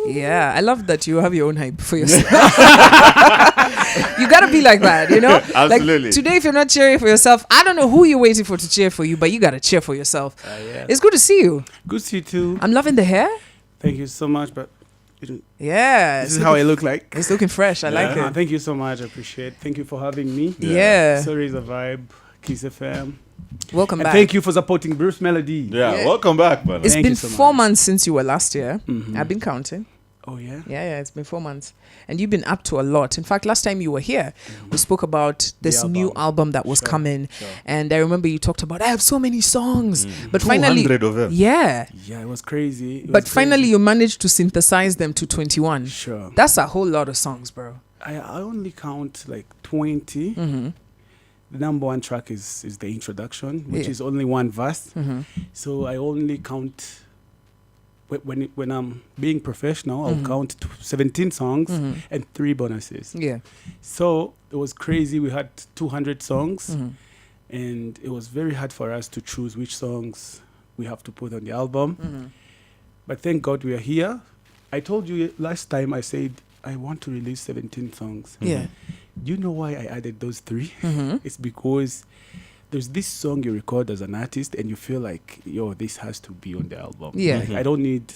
Yeah, I love that you have your own hype for yourself. You gotta be like that, you know? Absolutely. Like today, if you're not cheering for yourself, I don't know who you're waiting for to cheer for you, but you gotta cheer for yourself. Yeah. It's good to see you. Good to see you too. I'm loving the hair. Thank you so much. But Yeah. this is how I look like. It's looking fresh. I like it. Thank you so much. I appreciate it. Thank you for having me. Yeah. Sorry is a vibe. Kiss FM. Welcome And back. thank you for supporting Bruce Melodie. Yeah, welcome back, man. It's Thank been you so 4 much. months since you were last year. Mhm. I've been counting. Oh yeah. Yeah, it's been 4 months. And you've been up to a lot. In fact, last time you were here, we spoke about this new album that was coming. Sure. And I remember you talked about, I have so many songs. But finally, 200 of them. yeah. Yeah, it was crazy. It But was finally, crazy. you managed to synthesize them to 21. Sure. That's a whole lot of songs, bro. I only count like 20. Mm-hmm. The number one track is the introduction, which Yeah. is only one verse. Mm-hmm. So I only count when I'm being professional. I'll count 17 songs and 3 bonuses. Yeah. So it was crazy. We had 200 songs, Mm-hmm. and it was very hard for us to choose which songs we have to put on the album. Mm-hmm. But thank God we are here. I told you last time, I said I want to release 17 songs. Yeah. Do you know why I added those 3? Mm-hmm. It's because there's this song you record as an artist and you feel like, yo, this has to be on the album. Yeah. Like, I don't need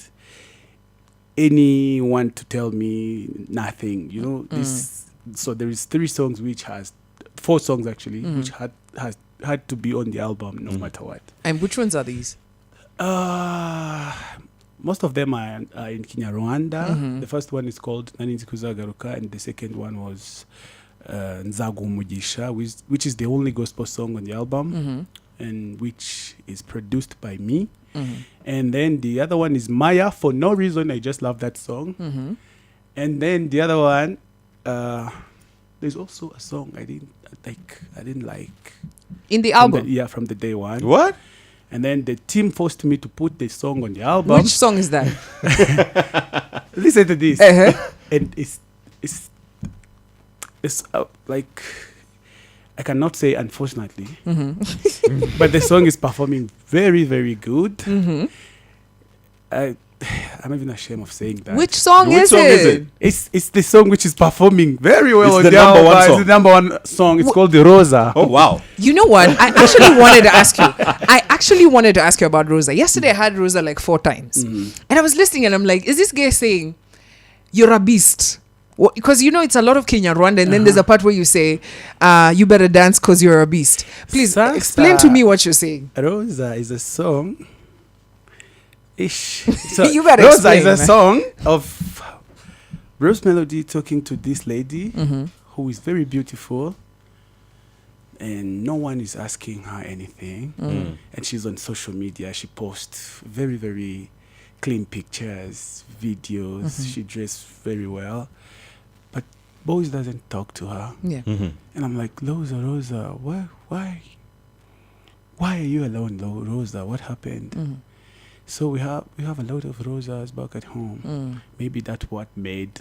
anyone to tell me nothing, you know. This. So there is 3 songs which has 4 songs actually, which had to be on the album no matter what. And which ones are these? Most of them are in Kinyarwanda. Mhm. The first one is called Nani Nzikuzagaruka, and the second one was Nzagu Mugisha, which is the only gospel song on the album, Mm-hmm. and which is produced by me. Mm-hmm. And then the other one is Maya. For no reason, I just love that song. Mm-hmm. And then the other one, there's also a song I didn't like. In the From album? from the day one. What? And then the team forced me to put the song on the album. Which song is that? Listen to this. Uh-huh. And it's like, I cannot say unfortunately, Mm-hmm. but the song is performing very, very good. Mm-hmm. I'm even ashamed of saying that. Which song Which is song it? is it? It's the song which is performing very well It's on the number album. one song. It's the number one song. It's called the Rosa. Oh, wow. You know what? I actually wanted to ask you. I actually wanted to ask you about Rosa. Yesterday I had Rosa like 4 times. And I was listening and I'm like, is this guy saying, you're a beast? Because you know it's a lot of Kenya Rwanda, and then there's a part where you say, you better dance because you're a beast. Please Sasa. explain to me what you're saying. Rosa is a song. So You better Rosa explain, is a man. song of Bruce Melodie talking to this lady Mm-hmm. who is very beautiful, and no one is asking her anything. And she's on social media. She posts very, very clean pictures, videos. She dressed very well, but boys doesn't talk to her. Yeah. And I'm like, Rosa, why are you alone, Rosa? What happened? So we have a lot of Rosas back at home. Maybe that's what made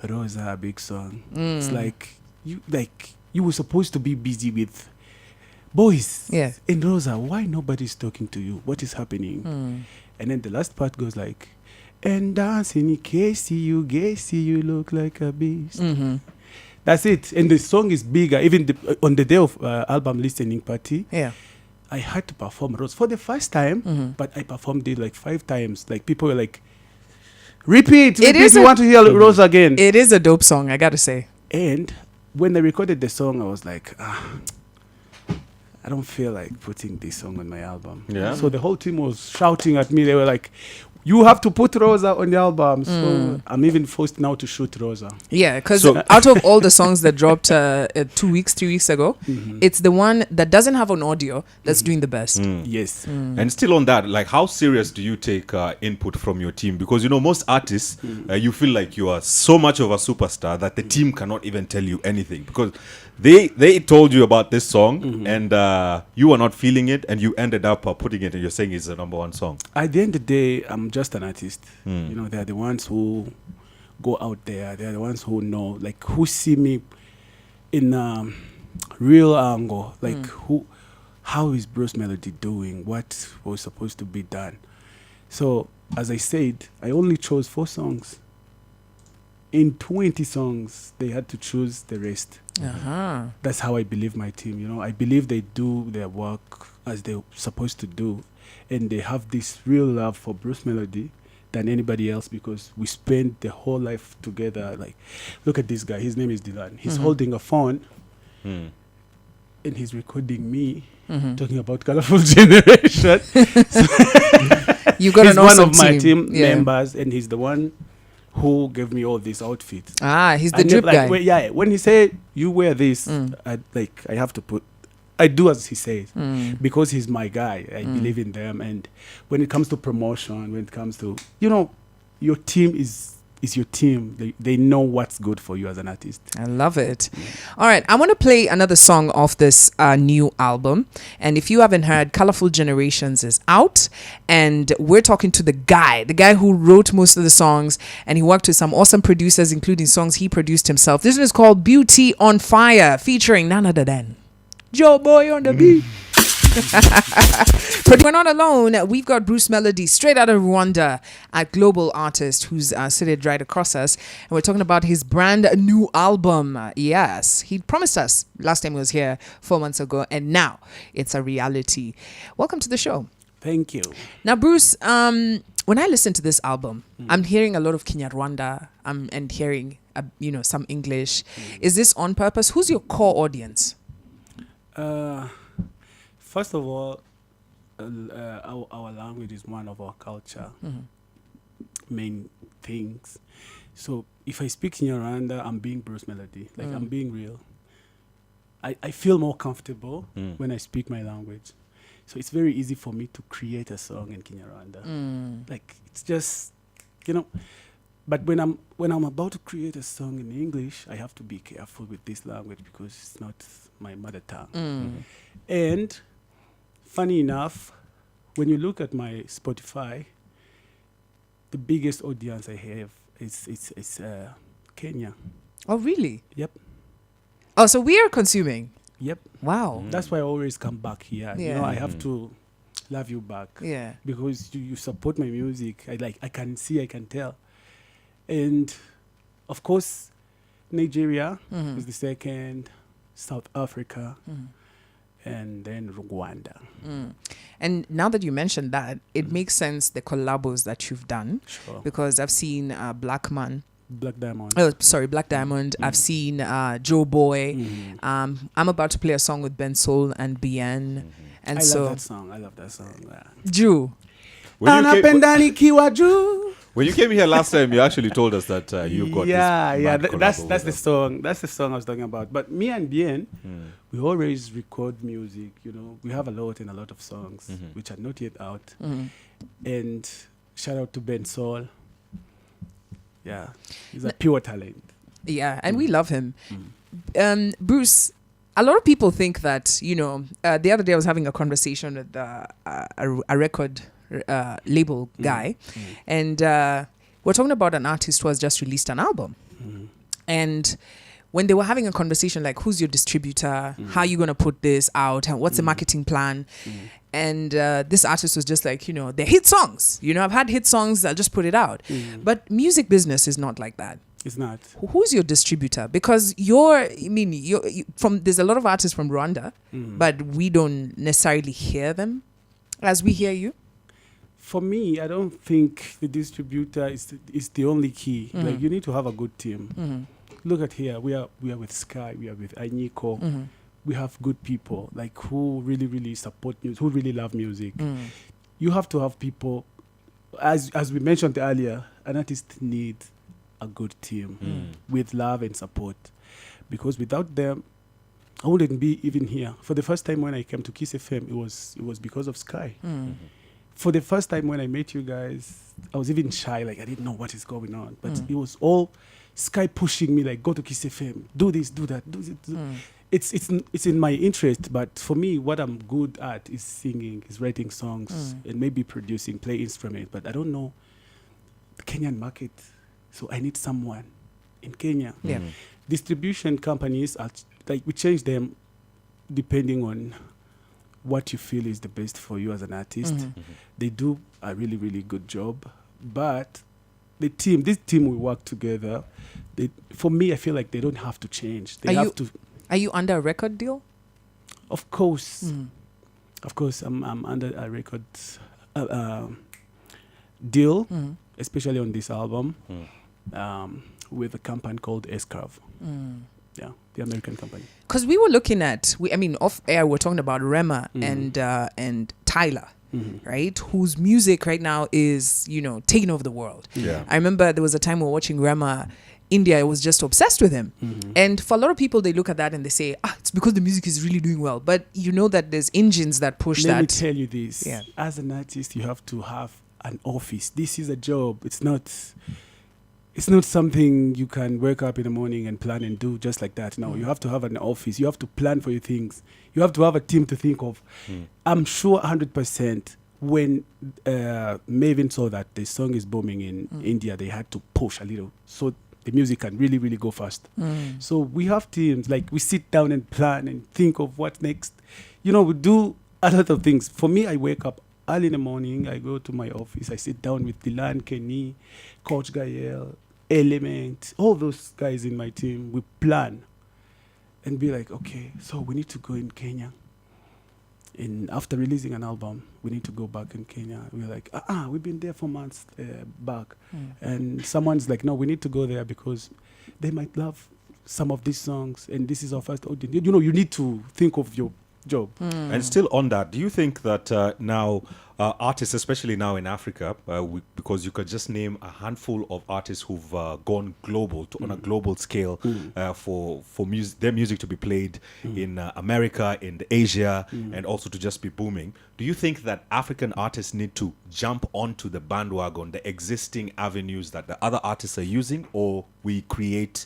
Rosa a big song. It's like you were supposed to be busy with boys. Yeah. And Rosa, why nobody's talking to you? What is happening? And then the last part goes like, and dancing, Casey, you look like a beast. Mm-hmm. That's it. And the song is bigger. Even on the day of album listening party, Yeah. I had to perform Rose for the first time, but I performed it like 5 times. Like people were like, repeat, is you a- want to hear Rose again. It is a dope song, I gotta say. And when I recorded the song, I was like, I don't feel like putting this song on my album. Yeah. So the whole team was shouting at me. They were like, you have to put Rosa on the album. So I'm even forced now to shoot Rosa. Yeah, because So- out of all the songs that dropped 3 weeks ago, it's the one that doesn't have an audio that's doing the best. Yes. And still on that, like, how serious do you take input from your team? Because, you know, most artists, you feel like you are so much of a superstar that the team cannot even tell you anything. Because they told you about this song and you were not feeling it, and you ended up putting it and you're saying it's the number 1 song. At the end of the day, I'm just an artist. You know, they're the ones who go out there. They're the ones who know, like, who see me in a real angle. Like, how is Bruce Melodie doing? What was supposed to be done? So, as I said, I only chose 4 songs. in 20 songs, they had to choose the rest. Uh-huh. That's how I believe my team. You know, I believe they do their work as they're supposed to do, and they have this real love for Bruce Melodie than anybody else, because we spend the whole life together. Like, look at this guy. His name is Dylan. He's holding a phone, Mm. and he's recording me talking about colorful generation. You got He's an one awesome of my team. team members, and he's the one who gave me all these outfits. He's the I drip never, guy. when he said you wear this, I have to put. I do as he says because he's my guy. I believe in them, and when it comes to promotion, when it comes to your team is your team. They know what's good for you as an artist. I love it. All right, I want to play another song off this new album. And if you haven't heard, Colorful Generations is out. And we're talking to the guy who wrote most of the songs. And he worked with some awesome producers, including songs he produced himself. This one is called Beauty on Fire, featuring none other than Joe Boy on the beat. But we're not alone. We've got Bruce Melodie, straight out of Rwanda, a global artist who's seated right across us. And we're talking about his brand new album. Yes, he promised us last time he was here 4 months ago, and now it's a reality. Welcome to the show. Thank you. Now, Bruce, when I listen to this album, I'm hearing a lot of Kinyarwanda and hearing some English. Is this on purpose? Who's your core audience? First of all, our language is one of our culture main things. So if I speak in Rwanda, I'm being Bruce Melodie. Like I'm being real. I feel more comfortable when I speak my language. So it's very easy for me to create a song in Kinyarwanda. Like it's just, but when I'm about to create a song in English, I have to be careful with this language because it's not my mother tongue. And funny enough, when you look at my Spotify, the biggest audience I have is Kenya. Oh, really? Yep. Oh, so we are consuming. Yep. Wow. That's why I always come back here. Yeah. I have to love you back. Yeah. Because you support my music. I can see, I can tell. And of course, Nigeria is the second, South Africa, and then Rwanda. And now that you mentioned that, it makes sense, the collabos that you've done. Sure. Because I've seen Black Diamond. I've seen Joe Boy. I'm about to play a song with Ben Soul and Bien. And I so love that song. Yeah. Drew. When you came here last time, you actually told us that you got this mad collabo that's with the them. song. That's the song I was talking about. But me and Bien, we always record music. We have a lot of songs which are not yet out. And shout out to Ben Soul. Yeah, he's a pure talent. Yeah, and we love him. Bruce, a lot of people think that, the other day I was having a conversation with a record label guy, and we're talking about an artist who has just released an album. And when they were having a conversation like, who's your distributor? How are you going to put this out? And what's the marketing plan? And this artist was just like, they're hit songs. I've had hit songs, I'll just put it out. But music business is not like that. It's not. Who's your distributor? Because there's a lot of artists from Rwanda, but we don't necessarily hear them as we hear you. For me, I don't think the distributor is the only key. Like, you need to have a good team. Look at here, we are with Sky, we are with Anyiko. We have good people like who really, really support music, who really love music. You have to have people, as we mentioned earlier, an artist needs a good team with love and support, because without them, I wouldn't be even here. For the first time when I came to Kiss FM, it was because of Sky. For the first time when I met you guys, I was even shy, like I didn't know what is going on. But it was all Sky pushing me, like, go to Kiss FM, do this, do that, do this. It's in my interest, but for me, what I'm good at is singing, is writing songs, and maybe producing, play instrument. But I don't know the Kenyan market, so I need someone in Kenya. Yeah. Distribution companies are we change them depending on what you feel is the best for you as an artist. They do a really, really good job, but this team we work together For me, I feel like they don't have to change. They Are have you- to. Are you under a record deal? Of course, Mm. of course, I'm under a record deal, Mm. especially on this album, Mm. with a company called Escrav. Yeah, the American company. Because we were looking at, off air, we're talking about Rema Mhm. and Tyler, Mhm. right? Whose music right now is, taking over the world. Yeah. I remember there was a time we were watching Rema. India was just obsessed with him. Mhm. And for a lot of people, they look at that and they say, it's because the music is really doing well. But you know that there's engines that push Let me that. tell you this. Yeah. As an artist, you have to have an office. This is a job. It's not something you can wake up in the morning and plan and do just like that. No, you have to have an office. You have to plan for your things. You have to have a team to think of. I'm sure 100% when Maven saw that the song is booming in India, they had to push a little so the music can really, really go fast. So we have teams, like we sit down and plan and think of what's next. We do a lot of things. For me, I wake up early in the morning, I go to my office, I sit down with Dylan, Kenny, Coach Gael, Element, all those guys in my team. We plan and be like, okay, so we need to go in Kenya. And after releasing an album, we need to go back in Kenya. We're like, we've been there for months back. And someone's like, no, we need to go there because they might love some of these songs. And this is our first audience. You need to think of your job. And still on that, do you think that now artists, especially now in Africa, because you could just name a handful of artists who've gone global on a global scale for their music to be played in America, in Asia, and also to just be booming. Do you think that African artists need to jump onto the bandwagon, the existing avenues that the other artists are using, or we create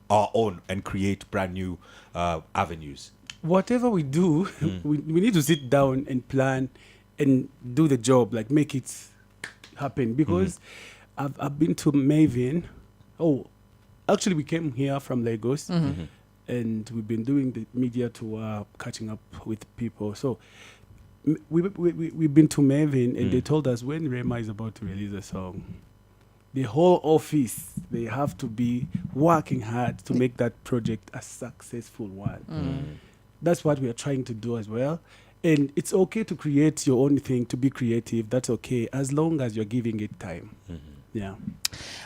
our own and create brand new avenues? Whatever we do, we need to sit down and plan and do the job, like make it happen. Because I've been to Maven. Actually, we came here from Lagos, and we've been doing the media tour, catching up with people. So we've been to Maven, and they told us when Rema is about to release a song, the whole office, they have to be working hard to make that project a successful one. That's what we are trying to do as well. And it's okay to create your own thing, to be creative. That's okay, as long as you're giving it time. Yeah.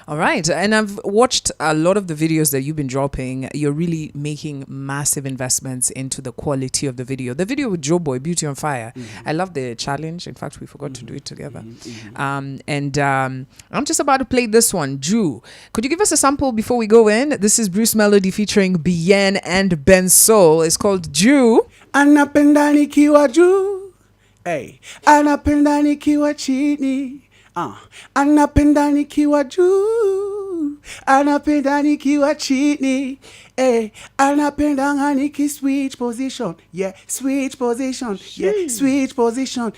All right. And I've watched a lot of the videos that you've been dropping. You're really making massive investments into the quality of the video. The video with Joe Boy, Beauty on Fire. I love the challenge. In fact, we forgot to do it together. I'm just about to play this one, Jew. Could you give us a sample before we go in? This is Bruce Melodie featuring Bien and Ben Soul. It's called Jew. Anapenda nikiwa juu, anapenda nikiwa chini, anapenda nikiwa juu, anapenda nikiwa chini, anapenda niki switch position, switch position, switch position,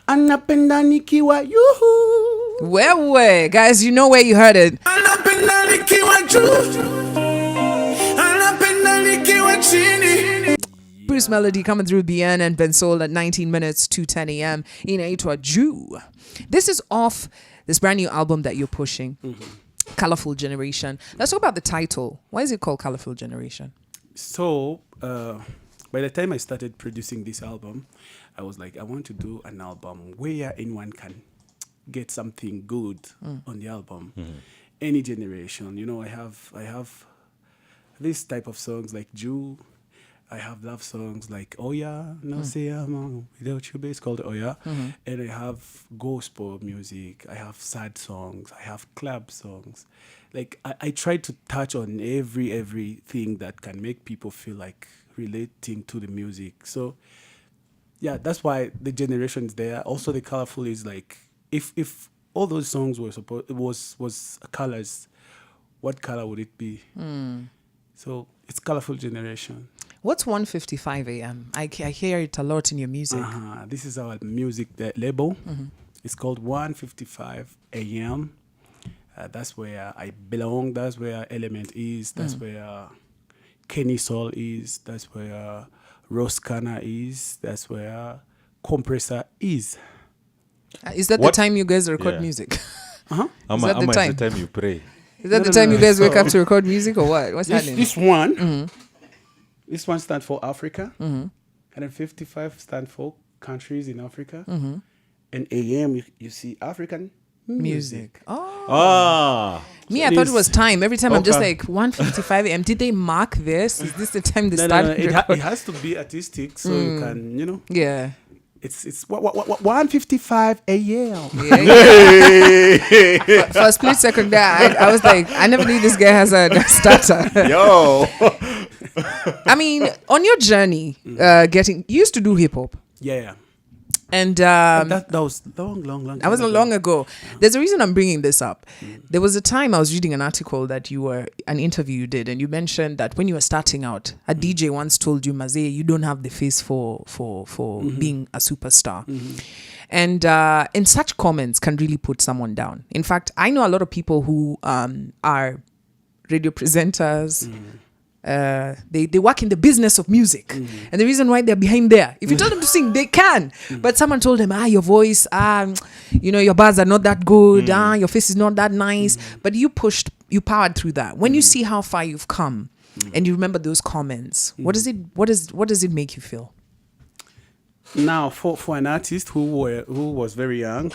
anapenda nikiwa yuhu. Wewe, guys, you know where you heard it. Anapenda nikiwa juu, anapenda nikiwa chini. Bruce Melodie coming through Bien and Ben Soul at 19 minutes to 10 a.m. Inaitwa Jew. This is off this brand new album that you're pushing, Colorful Generation. Let's talk about the title. Why is it called Colorful Generation? So, by the time I started producing this album, I was like, I want to do an album where anyone can get something good on the album. Any generation. I have this type of songs like Jew. I have love songs like Oya, No Say I'm Without You, it's called Oya. And I have gospel music, I have sad songs, I have club songs. Like I try to touch on everything that can make people feel like relating to the music. So yeah, that's why the generation is there. Also the colorful is like if all those songs were was colors, what color would it be? So it's colorful generation. What's 1:55 a.m.? I hear it a lot in your music. This is our music label. It's called 1:55 a.m. That's where I belong. That's where Element is. That's where Kenny Soul is. That's where Roskana is. That's where Compressor is. Is that the time you guys record music? How Is that much the time? the time you pray? Is that the time you guys wake up to record music or what? What's happening? This one, this one stands for Africa. 155 stand for countries in Africa. And AM, you see African music. Oh. Me, I thought it was time. Every time I'm just like 1:55 a.m. Did they mark this? Is this the time they started? It has to be artistic, so you can, Yeah. It's 1:55 a.m. For a split second there, I was like, I never knew this guy has a starter. Yo. I mean, on your journey, you used to do hip hop. Yeah. And that was long. That was long ago. There's a reason I'm bringing this up. There was a time I was reading an article that an interview you did, and you mentioned that when you were starting out, a DJ once told you, Maze, you don't have the face for being a superstar. And such comments can really put someone down. In fact, I know a lot of people who are radio presenters. They work in the business of music, and the reason why they're behind there, if you tell them to sing, they can, but someone told them, your voice, your bars are not that good, your face is not that nice, but you powered through that. When you see how far you've come, and you remember those comments, what does it make you feel? Now, for an artist who was very young,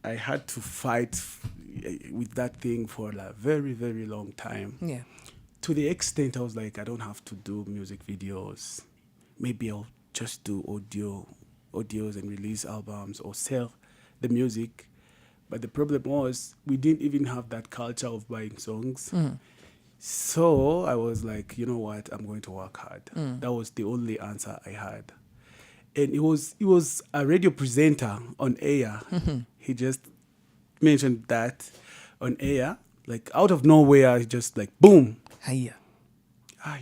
I had to fight with that thing for a very, very long time. Yeah. To the extent I was like, I don't have to do music videos. Maybe I'll just do audios and release albums or sell the music. But the problem was we didn't even have that culture of buying songs. So I was like, you know what, I'm going to work hard. That was the only answer I had. And it was a radio presenter on air. He just mentioned that on air, like out of nowhere, he just like boom. Hiya.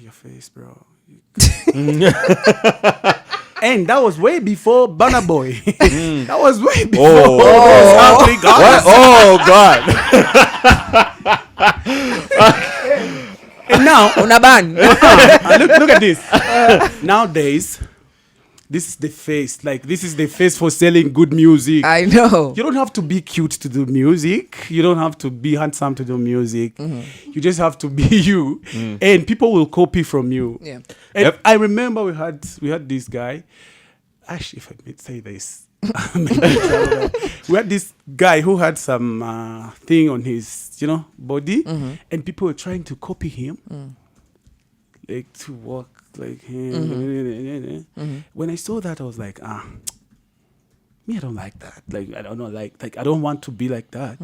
Your face, bro. And that was way before Burna Boy. That was way before. God. And now, Unaban. look at this. Nowadays, this is the face. Like, this is the face for selling good music. I know. You don't have to be cute to do music. You don't have to be handsome to do music. You just have to be you. And people will copy from you. Yeah. And I remember we had this guy. Actually, if I may say this. We had this guy who had some thing on his, body. And people were trying to copy him. Like, to walk like him. When I saw that, I was like, me, I don't like that. Like, I don't know, like I don't want to be like that.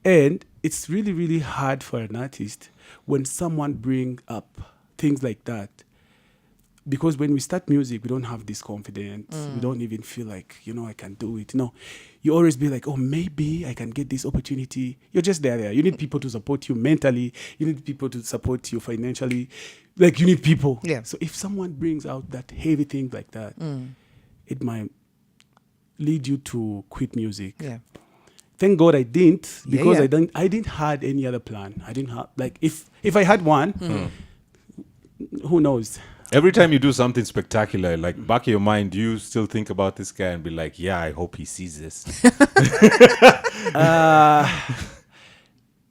And it's really, really hard for an artist when someone bring up things like that. Because when we start music, we don't have this confidence. We don't even feel like, I can do it. No, you always be like, oh, maybe I can get this opportunity. You're just there. You need people to support you mentally. You need people to support you financially. Like, you need people. Yeah. So if someone brings out that heavy thing like that, it might lead you to quit music. Yeah. Thank God I didn't, because Yeah. I didn't had any other plan. I didn't have, like, if I had one, who knows? Every time you do something spectacular, like back in your mind, do you still think about this guy and be like, yeah, I hope he sees this?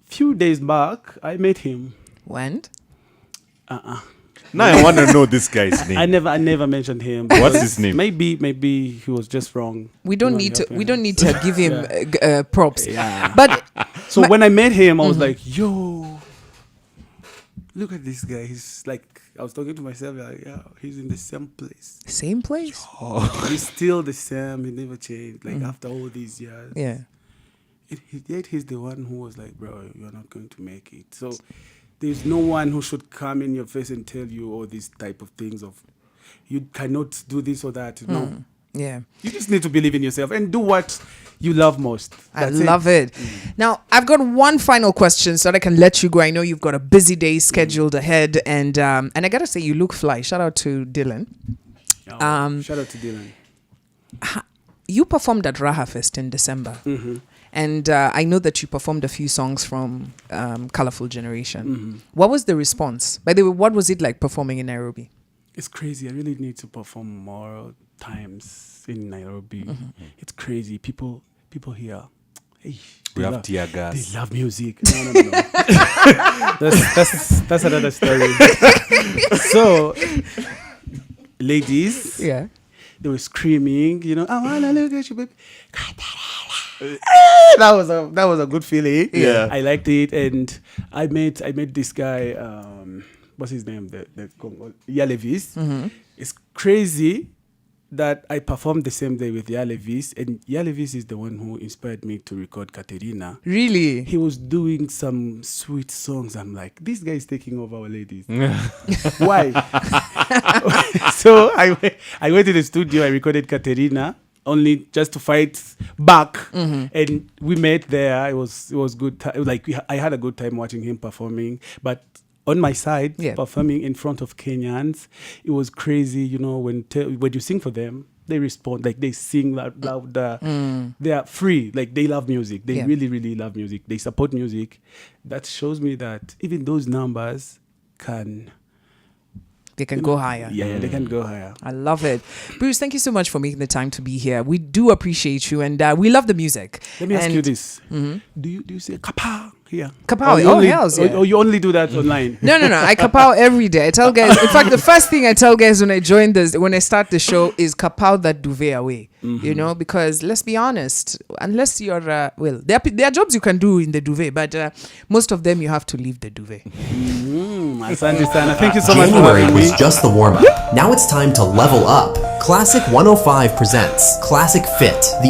Few days back, I met him. When? Now I want to know this guy's name. I never mentioned him. What's his name? Maybe he was just wrong. We don't need to give him props. Yeah. But So when I met him, I was like, yo, look at this guy. He's like, I was talking to myself, like, yeah, he's in the same place. same place. He's still the same. He never changed. Like, after all these years. Yeah. Yet he's the one who was like, bro, you're not going to make it. So there's no one who should come in your face and tell you all these type of things of, you cannot do this or that. No. Yeah. You just need to believe in yourself and do what you love most. I That's love it. Now, I've got one final question so that I can let you go. I know you've got a busy day scheduled ahead, and I gotta say, you look fly. Shout out to Dylan. Shout out to Dylan. You performed at Raha Fest in December, and I know that you performed a few songs from Colorful Generation. What was the response? By the way, what was it like performing in Nairobi? It's crazy. I really need to perform more times in Nairobi. It's crazy. People here, Hey, We have tear they gas. love music. No. that's another story. So, ladies, Yeah. they were screaming, I wanna look at you, baby. That was a good feeling. Yeah. I liked it, and I met this guy. What's his name? The Levis. It's crazy that I performed the same day with Levis, and Levis is the one who inspired me to record Katerina. Really? He was doing some sweet songs. I'm like, this guy is taking over our ladies. Why? So I went to the studio. I recorded Katerina only just to fight back, and we met there. It was good. I had a good time watching him performing, but on my side, performing in front of Kenyans, it was crazy. When you sing for them, they respond, like they sing louder. They are free, like they love music. They really, really love music. They support music. That shows me that even those numbers can... They can go higher. Yeah, they can go higher. I love it. Bruce, thank you so much for making the time to be here. We do appreciate you, and we love the music. Let me ask you this. Do you say kapow here? Kapow, hells yeah. Or you only do that online? No. I kapow every day. I tell guys, in fact, the first thing I tell guys when I start the show is kapow that duvet away. Because let's be honest, unless you're, there are jobs you can do in the duvet, but most of them you have to leave the duvet. Asante sana. Thank you so much for January having me. was just the warm-up. Now it's time to level up. Classic 105 presents Classic Fit, the